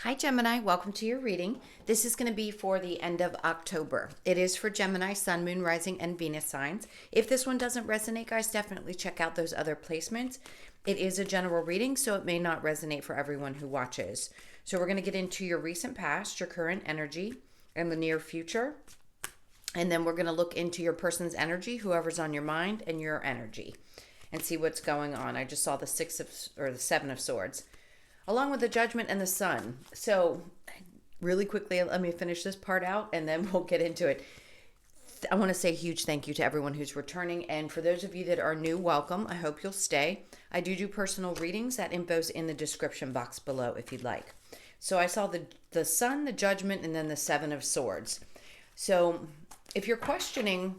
Hi, Gemini. Welcome to your reading. This is going to be for the end of October. It is for Gemini, Sun, Moon, Rising, and Venus signs. If this one doesn't resonate, guys, definitely check out those other placements. It is a general reading, so it may not resonate for everyone who watches. So we're going to get into your recent past, your current energy, and the near future. And then we're going to look into your person's energy, whoever's on your mind, and your energy, and see what's going on. I just saw the the Seven of Swords, along with the Judgment and the Sun. So, really quickly, let me finish this part out and then we'll get into it. I want to say a huge thank you to everyone who's returning. And for those of you that are new, welcome. I hope you'll stay. I do personal readings. That info's in the description box below if you'd like. So I saw the Sun, the Judgment, and then the Seven of Swords. So if you're questioning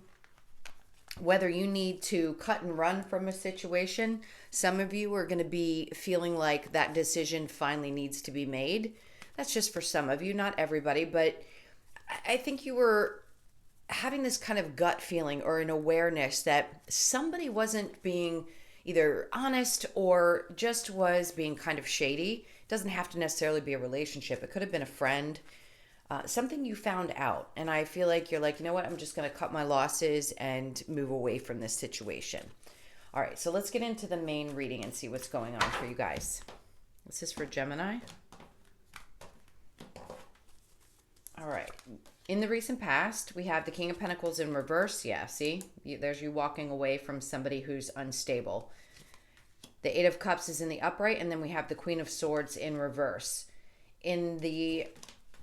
whether you need to cut and run from a situation, some of you are going to be feeling like that decision finally needs to be made. That's just for some of you, not everybody, but I think you were having this kind of gut feeling or an awareness that somebody wasn't being either honest or just was being kind of shady. It doesn't have to necessarily be a relationship. It could have been a friend, something you found out. And I feel like you're like, you know what, I'm just going to cut my losses and move away from this situation. All right, so let's get into the main reading and see what's going on for you guys. This is for Gemini. All right. In the recent past, we have the King of Pentacles in reverse. Yeah, see? There's you walking away from somebody who's unstable. The Eight of Cups is in the upright, and then we have the Queen of Swords in reverse. In the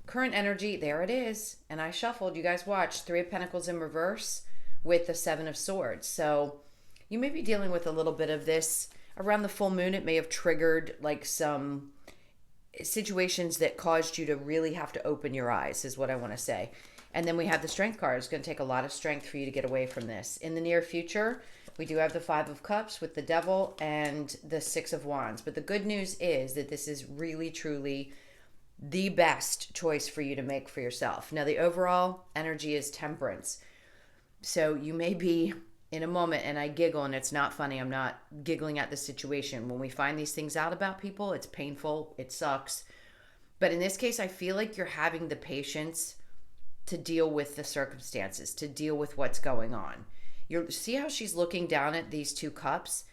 current energy, there it is. And I shuffled. You guys watch. Three of Pentacles in reverse with the Seven of Swords. So you may be dealing with a little bit of this. Around the full moon, it may have triggered like some situations that caused you to really have to open your eyes, is what I want to say. And then we have the Strength card. It's going to take a lot of strength for you to get away from this. In the near future, we do have the Five of Cups with the Devil and the Six of Wands. But the good news is that this is really, truly the best choice for you to make for yourself. Now, the overall energy is Temperance. So you may be in a moment, and I giggle, and it's not funny. I'm not giggling at the situation. When we find these things out about people, it's painful. It sucks. But in this case, I feel like you're having the patience to deal with the circumstances, to deal with what's going on. See how she's looking down at these two cups?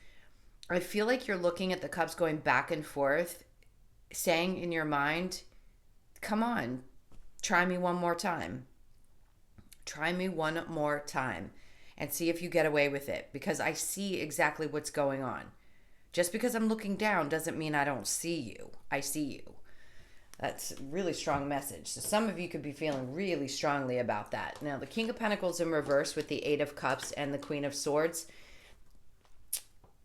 I feel like you're looking at the cups going back and forth, saying in your mind, come on, try me one more time. Try me one more time and see if you get away with it, because I see exactly what's going on. Just because I'm looking down doesn't mean I don't see you. I see you. That's a really strong message. So some of you could be feeling really strongly about that. Now, the King of Pentacles in reverse with the Eight of Cups and the Queen of Swords.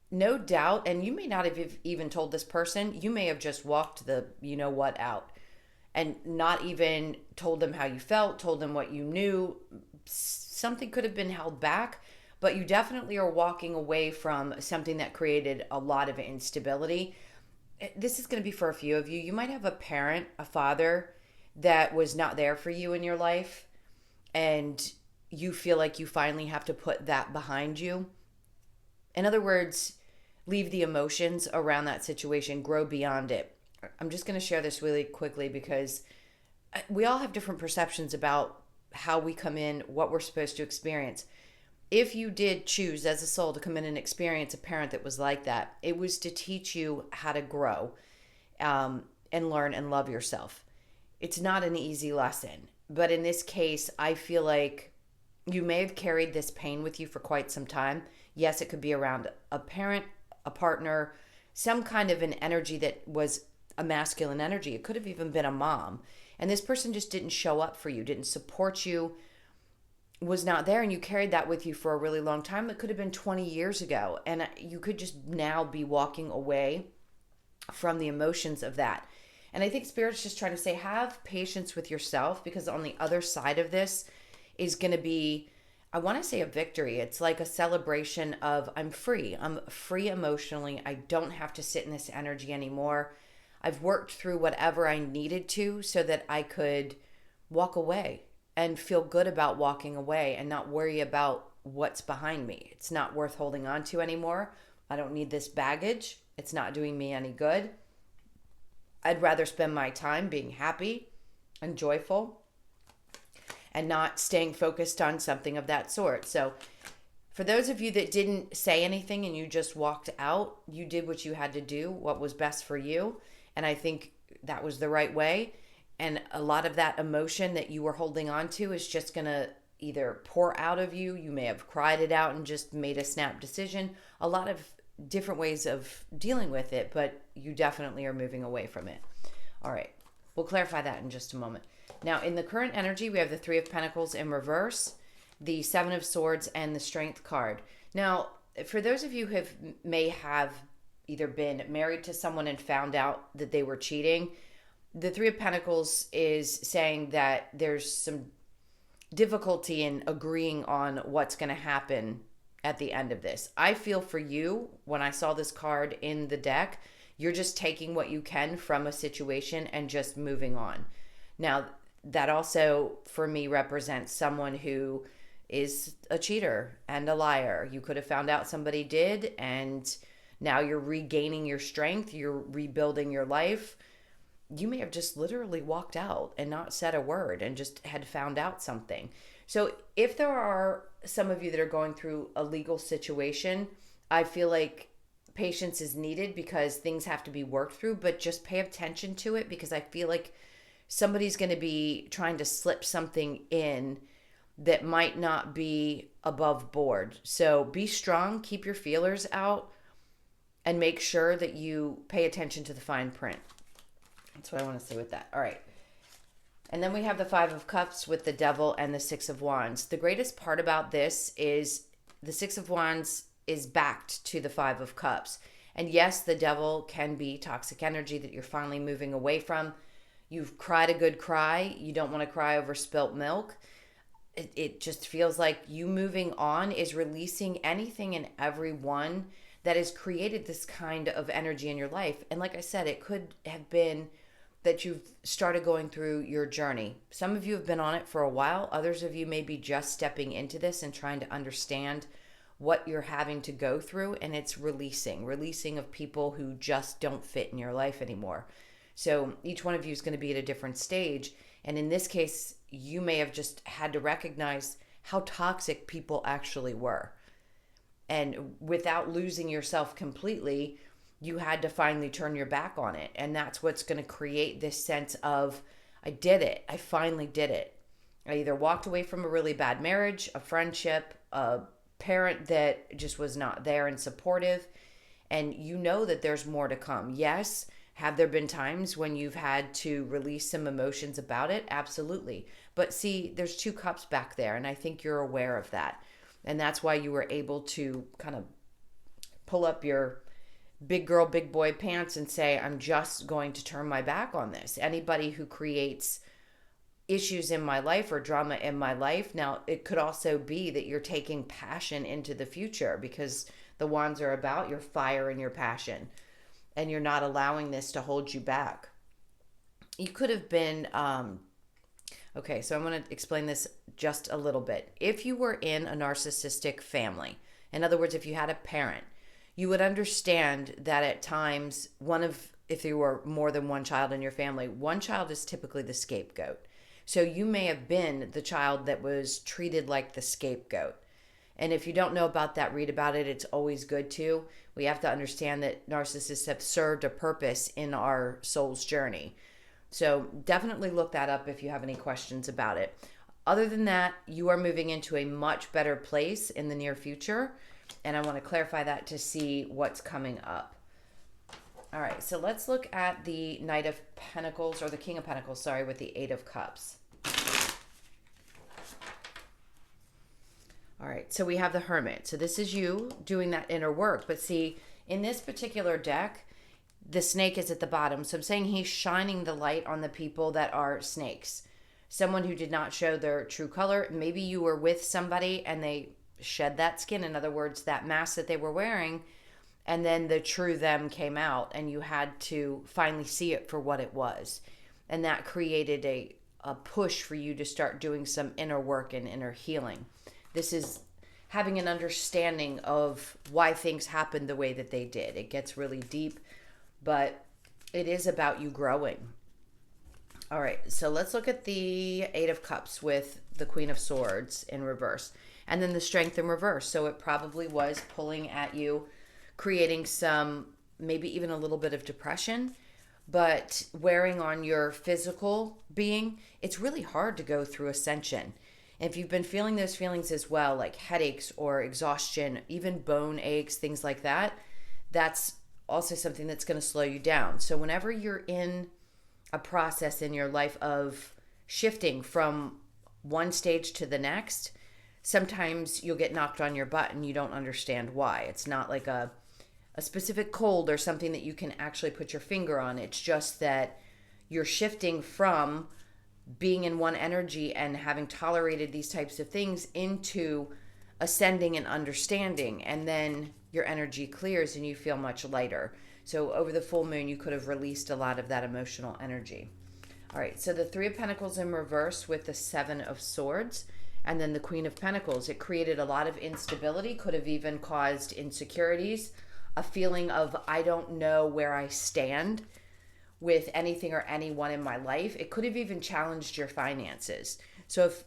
No doubt, and you may not have even told this person, you may have just walked the you know what out and not even told them how you felt, told them what you knew. Something could have been held back, but you definitely are walking away from something that created a lot of instability. This is going to be for a few of you. You might have a parent, a father that was not there for you in your life, and you feel like you finally have to put that behind you. In other words, leave the emotions around that situation, grow beyond it. I'm just going to share this really quickly because we all have different perceptions about how we come in, what we're supposed to experience. If you did choose as a soul to come in and experience a parent that was like that, it was to teach you how to grow and learn and love yourself. It's not an easy lesson. But in this case, I feel like you may have carried this pain with you for quite some time. Yes, it could be around a parent, a partner, some kind of an energy that was a masculine energy. It could have even been a mom. And this person just didn't show up for you, didn't support you, was not there, and you carried that with you for a really long time. It could have been 20 years ago, and you could just now be walking away from the emotions of that. And I think Spirit's just trying to say, have patience with yourself, because on the other side of this is going to be, I want to say, a victory. It's like a celebration of I'm free emotionally. I don't have to sit in this energy anymore. I've worked through whatever I needed to so that I could walk away and feel good about walking away and not worry about what's behind me. It's not worth holding on to anymore. I don't need this baggage. It's not doing me any good. I'd rather spend my time being happy and joyful and not staying focused on something of that sort. So for those of you that didn't say anything and you just walked out, you did what you had to do, what was best for you. And I think that was the right way. And a lot of that emotion that you were holding on to is just going to either pour out of you. You may have cried it out and just made a snap decision. A lot of different ways of dealing with it, but you definitely are moving away from it. All right. We'll clarify that in just a moment. Now, in the current energy, we have the Three of Pentacles in reverse, the Seven of Swords, and the Strength card. Now, for those of you who may have either been married to someone and found out that they were cheating, the Three of Pentacles is saying that there's some difficulty in agreeing on what's going to happen at the end of this. I feel for you, when I saw this card in the deck, you're just taking what you can from a situation and just moving on. Now, that also, for me, represents someone who is a cheater and a liar. You could have found out somebody did, and now you're regaining your strength. You're rebuilding your life. You may have just literally walked out and not said a word and just had found out something. So if there are some of you that are going through a legal situation, I feel like patience is needed because things have to be worked through, but just pay attention to it, because I feel like somebody's going to be trying to slip something in that might not be above board. So be strong, keep your feelers out, and make sure that you pay attention to the fine print. That's what I want to say with that. All right. And then we have the Five of Cups with the Devil and the Six of Wands. The greatest part about this is the Six of Wands is backed to the Five of Cups. And yes, the Devil can be toxic energy that you're finally moving away from. You've cried a good cry. You don't want to cry over spilt milk. It just feels like you moving on is releasing anything and everyone that has created this kind of energy in your life. And like I said, it could have been that you've started going through your journey. Some of you have been on it for a while. Others of you may be just stepping into this and trying to understand what you're having to go through. And it's releasing of people who just don't fit in your life anymore. So each one of you is going to be at a different stage. And in this case, you may have just had to recognize how toxic people actually were. And without losing yourself completely, you had to finally turn your back on it. And that's what's going to create this sense of, I did it. I finally did it. I either walked away from a really bad marriage, a friendship, a parent that just was not there and supportive. And you know that there's more to come. Yes. Have there been times when you've had to release some emotions about it? Absolutely. But see, there's two cups back there, and I think you're aware of that. And that's why you were able to kind of pull up your big girl, big boy pants and say, I'm just going to turn my back on this. Anybody who creates issues in my life or drama in my life. Now, it could also be that you're taking passion into the future, because the wands are about your fire and your passion. And you're not allowing this to hold you back. You could have been, okay, so I'm going to explain this just a little bit. If you were in a narcissistic family, in other words, if you had a parent, you would understand that at times, if there were more than one child in your family, one child is typically the scapegoat. So you may have been the child that was treated like the scapegoat. And if you don't know about that, read about it. It's always good to. We have to understand that narcissists have served a purpose in our soul's journey. So definitely look that up if you have any questions about it. Other than that, you are moving into a much better place in the near future. And I want to clarify that to see what's coming up. All right, so let's look at the Knight of Pentacles, or the King of Pentacles, sorry, with the Eight of Cups. All right, so we have the Hermit. So this is you doing that inner work. But see, in this particular deck, the snake is at the bottom. So I'm saying he's shining the light on the people that are snakes. Someone who did not show their true color. Maybe you were with somebody and they shed that skin. In other words, that mask that they were wearing, and then the true them came out and you had to finally see it for what it was. And that created a push for you to start doing some inner work and inner healing. This is having an understanding of why things happened the way that they did. It gets really deep, but It is about you growing. All right, so let's look at the Eight of Cups with the Queen of Swords in reverse, and then the Strength in reverse. So it probably was pulling at you, creating some, maybe even a little bit of depression, but wearing on your physical being. It's really hard to go through ascension. And if you've been feeling those feelings as well, like headaches or exhaustion, even bone aches, things like that, that's also something that's going to slow you down. So whenever you're in a process in your life of shifting from one stage to the next, sometimes you'll get knocked on your butt and you don't understand why. It's not like a specific cold or something that you can actually put your finger on. It's just that you're shifting from being in one energy and having tolerated these types of things into ascending and understanding, and then your energy clears and you feel much lighter. So over the full moon you could have released a lot of that emotional energy. All right, so the Three of Pentacles in reverse with the Seven of Swords, and then the Queen of Pentacles. It created a lot of instability, could have even caused insecurities, a feeling of I don't know where I stand with anything or anyone in my life. It could have even challenged your finances. So if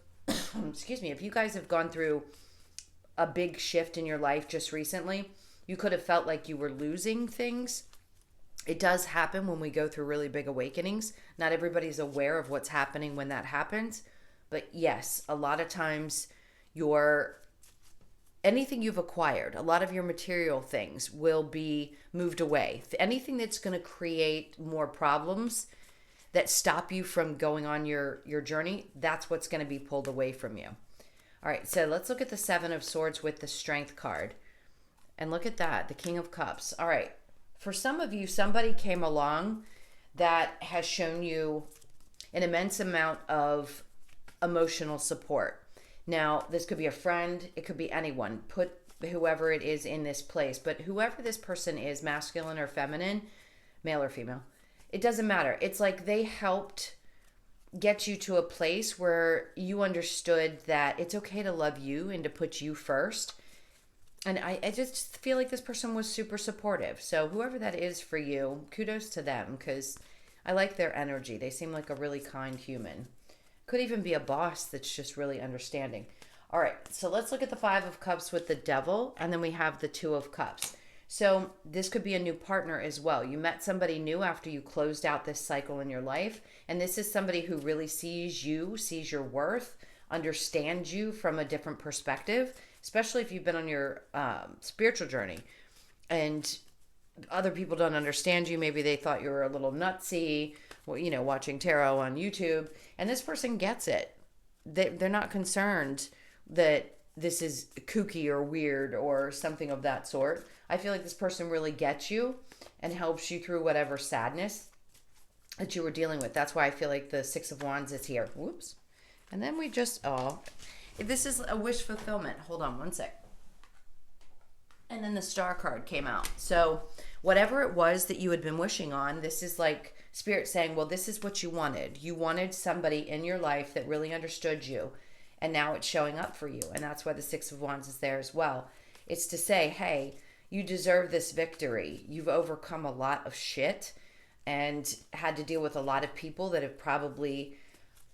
excuse me, if you guys have gone through a big shift in your life just recently, you could have felt like you were losing things. It does happen when we go through really big awakenings. Not everybody's aware of what's happening when that happens. But yes, a lot of times your anything you've acquired, a lot of your material things will be moved away. Anything that's going to create more problems that stop you from going on your journey, that's what's going to be pulled away from you. All right, so let's look at the Seven of Swords with the Strength card. And look at that, the King of Cups. All right, for some of you, somebody came along that has shown you an immense amount of emotional support. Now, this could be a friend, it could be anyone. Put whoever it is in this place, but whoever this person is, masculine or feminine, male or female, it doesn't matter. It's like they helped get you to a place where you understood that it's okay to love you and to put you first. And I just feel like this person was super supportive. So whoever that is for you, kudos to them, because I like their energy. They seem like a really kind human. Could even be a boss that's just really understanding. All right, so let's look at the Five of Cups with the Devil, and then we have the Two of Cups. So this could be a new partner as well. You met somebody new after you closed out this cycle in your life, and this is somebody who really sees you, sees your worth, understands you from a different perspective, especially if you've been on your spiritual journey and other people don't understand you. Maybe they thought you were a little nutsy, well, you know, watching tarot on YouTube, and this person gets it. They're not concerned that this is kooky or weird or something of that sort. I feel like this person really gets you and helps you through whatever sadness that you were dealing with. That's why I feel like the Six of Wands is here. Whoops. And then we just, this is a wish fulfillment. Hold on one sec. And then the Star card came out. So whatever it was that you had been wishing on, this is like Spirit saying, well, this is what you wanted. You wanted somebody in your life that really understood you. And now it's showing up for you. And that's why the Six of Wands is there as well. It's to say, hey, you deserve this victory. You've overcome a lot of shit and had to deal with a lot of people that have probably,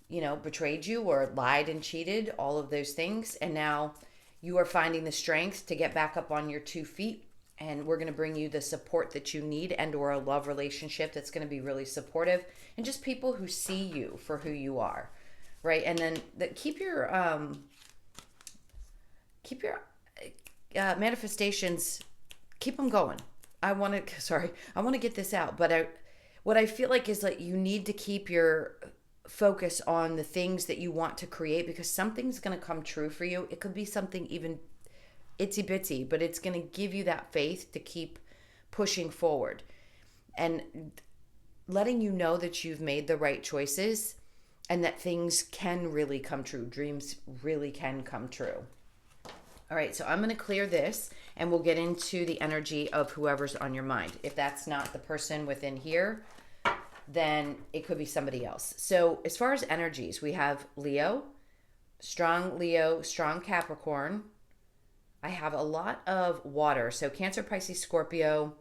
you know, betrayed you or lied and cheated, all of those things. And now you are finding the strength to get back up on your 2 feet. And we're going to bring you the support that you need, and or a love relationship that's going to be really supportive, and just people who see you for who you are. Right. And then keep your manifestations, keep them going. I want to get this out, but what I feel like is that you need to keep your focus on the things that you want to create, because something's going to come true for you. It could be something even itsy bitsy, but it's going to give you that faith to keep pushing forward and letting you know that you've made the right choices and that things can really come true. Dreams really can come true. All right, so I'm going to clear this and we'll get into the energy of whoever's on your mind. If that's not the person within here, then it could be somebody else. So as far as energies, we have Leo, strong Capricorn. I have a lot of water. So Cancer, Pisces, Scorpio.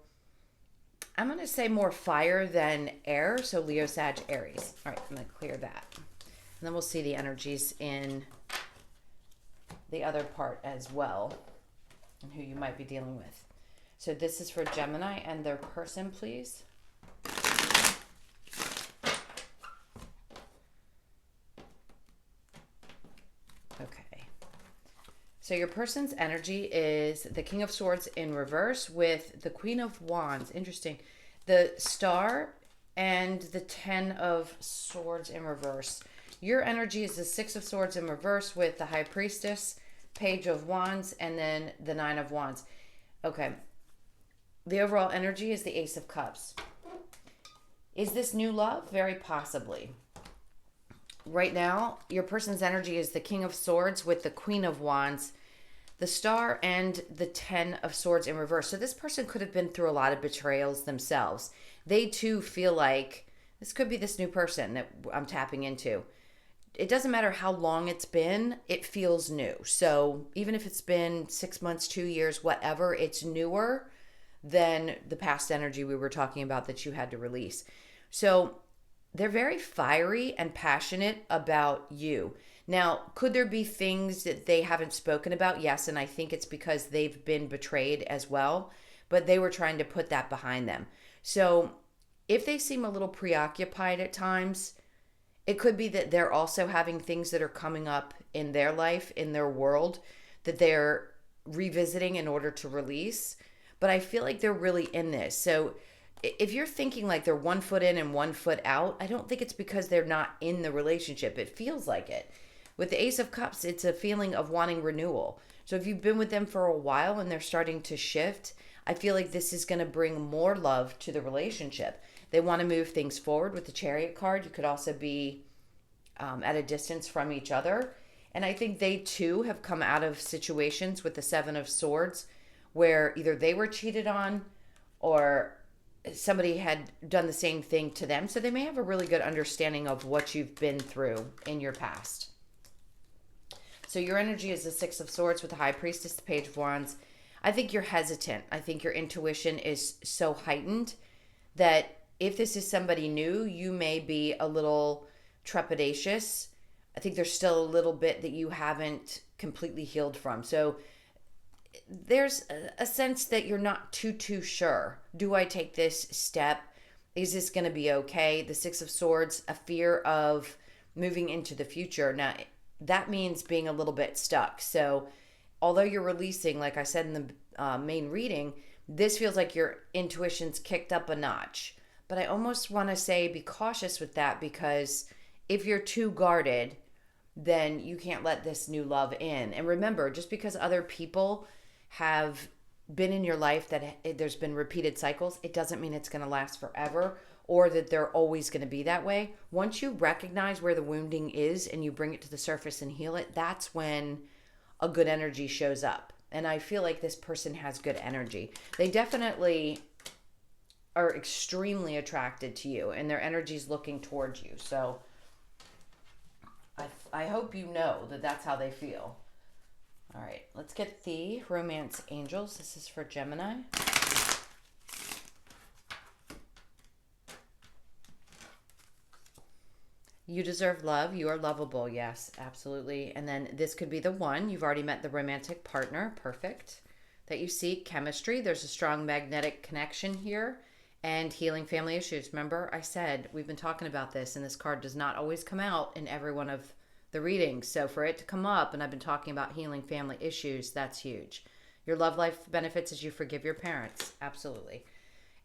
I'm going to say more fire than air. So Leo, Sag, Aries. All right, I'm going to clear that. And then we'll see the energies in the other part as well and who you might be dealing with. So this is for Gemini and their person, please. Okay. So your person's energy is the King of Swords in reverse with the Queen of Wands. Interesting. The Star and the 10 of Swords in reverse. Your energy is the 6 of Swords in reverse with the High Priestess, Page of Wands, and then the 9 of Wands. Okay. The overall energy is the Ace of Cups. Is this new love? Very possibly. Right now, your person's energy is the King of Swords with the Queen of Wands, the Star, and the 10 of Swords in reverse. So this person could have been through a lot of betrayals themselves. They too feel like this could be this new person that I'm tapping into. It doesn't matter how long it's been, it feels new. So even if it's been 6 months, 2 years, whatever, it's newer than the past energy we were talking about that you had to release. So they're very fiery and passionate about you. Now, could there be things that they haven't spoken about? Yes, and I think it's because they've been betrayed as well, but they were trying to put that behind them. So if they seem a little preoccupied at times, it could be that they're also having things that are coming up in their life, in their world, that they're revisiting in order to release. But I feel like they're really in this. So if you're thinking like they're 1 foot in and 1 foot out, I don't think it's because they're not in the relationship. It feels like it. With the Ace of Cups, it's a feeling of wanting renewal. So if you've been with them for a while and they're starting to shift, I feel like this is going to bring more love to the relationship. They want to move things forward with the Chariot card. You could also be at a distance from each other. And I think they too have come out of situations with the 7 of Swords where either they were cheated on or somebody had done the same thing to them. So they may have a really good understanding of what you've been through in your past. So your energy is the 6 of Swords with the High Priestess, the Page of Wands. I think you're hesitant. I think your intuition is so heightened that if this is somebody new, you may be a little trepidatious. I think there's still a little bit that you haven't completely healed from. So there's a sense that you're not too sure. Do I take this step? Is this going to be okay? The 6 of Swords, a fear of moving into the future. Now, that means being a little bit stuck. So although you're releasing, like I said in the main reading, this feels like your intuition's kicked up a notch. But I almost want to say be cautious with that, because if you're too guarded, then you can't let this new love in. And remember, just because other people have been in your life that there's been repeated cycles, it doesn't mean it's going to last forever or that they're always going to be that way. Once you recognize where the wounding is and you bring it to the surface and heal it, that's when a good energy shows up. And I feel like this person has good energy. They definitely are extremely attracted to you and their energy's looking towards you. So I hope you know that that's how they feel. All right, let's get the Romance Angels. This is for Gemini. You deserve love. You are lovable. Yes, absolutely. And then this could be the one. You've already met the romantic partner. Perfect. That you seek. Chemistry. There's a strong magnetic connection here. And healing family issues. Remember, I said we've been talking about this, and this card does not always come out in every one of the readings. So for it to come up, and I've been talking about healing family issues, that's huge. Your love life benefits as you forgive your parents. Absolutely.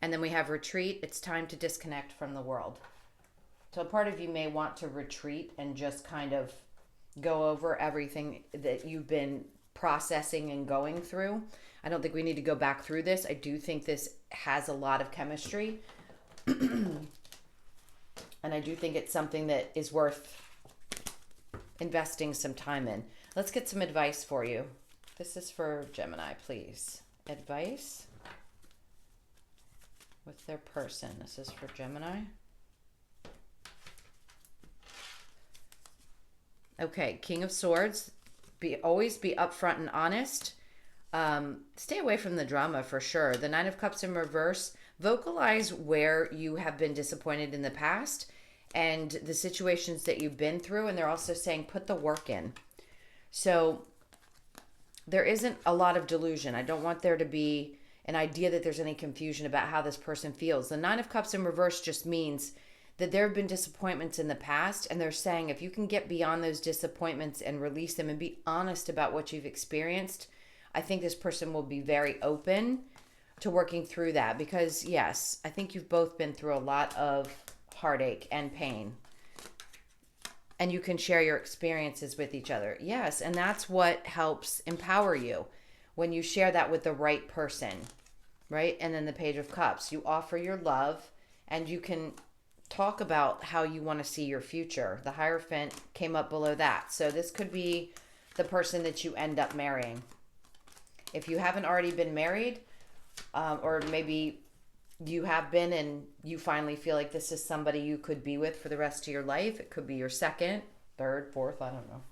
And then we have retreat. It's time to disconnect from the world. So a part of you may want to retreat and just kind of go over everything that you've been processing and going through. I don't think we need to go back through this. I do think this has a lot of chemistry. And I do think it's something that is worth investing some time in. Let's get some advice for you. This is for Gemini, please. Advice with their person. This is for Gemini. Okay, King of Swords. Always be upfront and honest. Stay away from the drama for sure. The 9 of Cups in reverse. Vocalize where you have been disappointed in the past and the situations that you've been through. And they're also saying put the work in. So there isn't a lot of delusion. I don't want there to be an idea that there's any confusion about how this person feels. The Nine of Cups in reverse just means that there have been disappointments in the past, and they're saying if you can get beyond those disappointments and release them and be honest about what you've experienced, I think this person will be very open to working through that. Because yes, I think you've both been through a lot of heartache and pain, and you can share your experiences with each other. Yes, and that's what helps empower you when you share that with the right person, right? And then the Page of Cups, you offer your love, and you can talk about how you want to see your future. The Hierophant came up below that. So this could be the person that you end up marrying. If you haven't already been married, or maybe you have been and you finally feel like this is somebody you could be with for the rest of your life. It could be your second, third, fourth, I don't know.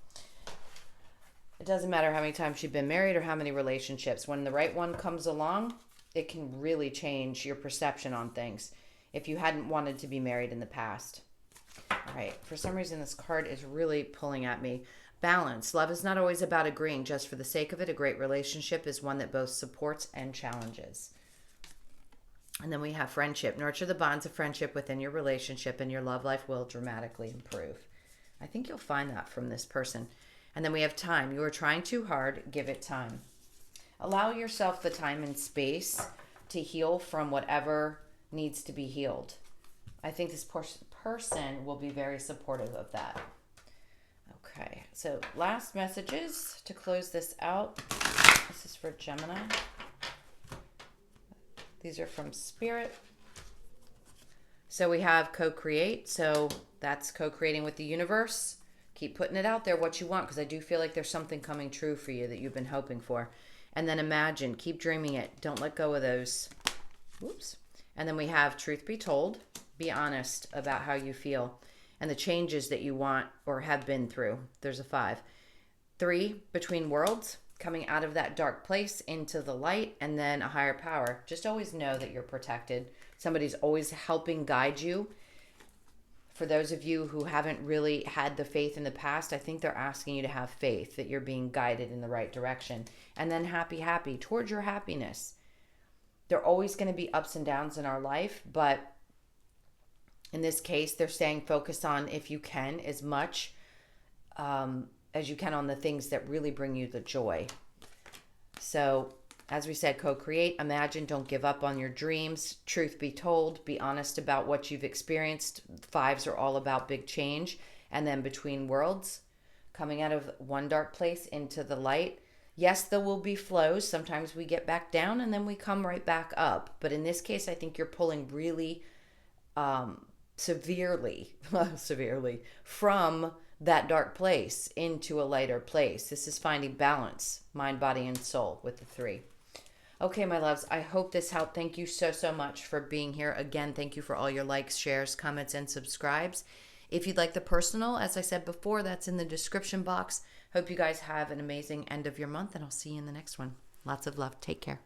It doesn't matter how many times you've been married or how many relationships. When the right one comes along, it can really change your perception on things if you hadn't wanted to be married in the past. All right, for some reason this card is really pulling at me. Balance. Love is not always about agreeing just for the sake of it. A great relationship is one that both supports and challenges. And then we have friendship. Nurture the bonds of friendship within your relationship and your love life will dramatically improve. I think you'll find that from this person. And then we have time. You are trying too hard. Give it time. Allow yourself the time and space to heal from whatever needs to be healed. I think this person will be very supportive of that. Okay, so last messages to close this out. This is for Gemini. These are from Spirit. So we have co-create. So that's co-creating with the universe. Keep putting it out there what you want, because I do feel like there's something coming true for you that you've been hoping for. And then imagine. Keep dreaming it. Don't let go of those. Whoops. And then we have truth be told. Be honest about how you feel and the changes that you want or have been through. There's a 5. 3, between worlds. Coming out of that dark place into the light, and then a higher power. Just always know that you're protected. Somebody's always helping guide you. For those of you who haven't really had the faith in the past, I think they're asking you to have faith that you're being guided in the right direction. And then happy towards your happiness. There are always going to be ups and downs in our life, but in this case, they're saying focus on, if you can, as much as you can on the things that really bring you the joy. So, as we said, co-create, imagine, don't give up on your dreams. Truth be told, be honest about what you've experienced. 5s are all about big change. And then between worlds, coming out of one dark place into the light. Yes, there will be flows. Sometimes we get back down and then we come right back up. But in this case, I think you're pulling really severely from that dark place into a lighter place. This is finding balance, mind, body, and soul with the 3. Okay, my loves, I hope this helped. Thank you so much for being here. Again, thank you for all your likes, shares, comments, and subscribes. If you'd like the personal, as I said before, that's in the description box. Hope you guys have an amazing end of your month, and I'll see you in the next one. Lots of love. Take care.